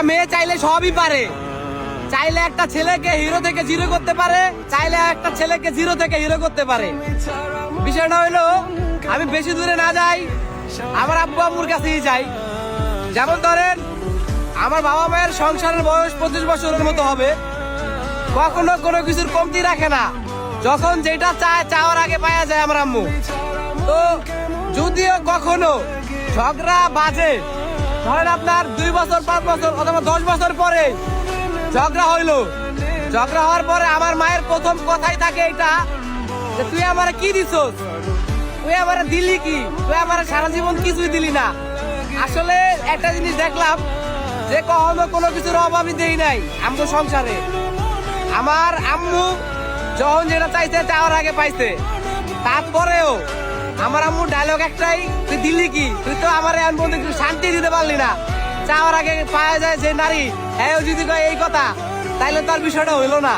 একটা মেয়ে চাইলে সবই পারে, চাইলে একটা ছেলেকে হিরো থেকে জিরো করতে পারে, চাইলে একটা ছেলেকে জিরো থেকে হিরো করতে পারে। বিষয়টা হইলো আমি বেশি দূরে না যাই, আমার আব্বু আম্মুর কাছেই যাই। যেমন ধরেন আমার বাবা মায়ের সংসারের বয়স 25 বছরের মতো হবে, কখনো কোনো কিছুর কমতি রাখে না, যখন যেটা চায় চাওয়ার আগে পাওয়া যায় আমার আম্মু। তো যদিও কখনো ঝগড়া বাজে, ধরেন আপনার 2 বছর 5 বছর অথবা 10 বছর পরে ঝগড়া হইলো, ঝগড়া হওয়ার পরে আমার মায়ের প্রথম কথাই থাকে এটা যে তুই আমারে কি দিছস, তুই আমারে দিলি কি, তুই আমারে সারা জীবন কিছুই দিলি না। আসলে একটা জিনিস দেখলাম যে কখনো কোনো কিছুর অভাবই দেই নাই আম্মু সংসারে। আমার আম্মু যখন যেটা চাইছে চাওয়ার আগে পাইছে, তারপরেও আমার আম্মু ডায়লগ একটাই, তুই দিলি কি, তুই তো আমার শান্তি দিতে পারলি না। চাওয়ার আগে পাওয়া যায় যে নারী, হ্যাঁ যদি কয় এই কথা, তাইলে তার বিষয়টা হইলো না।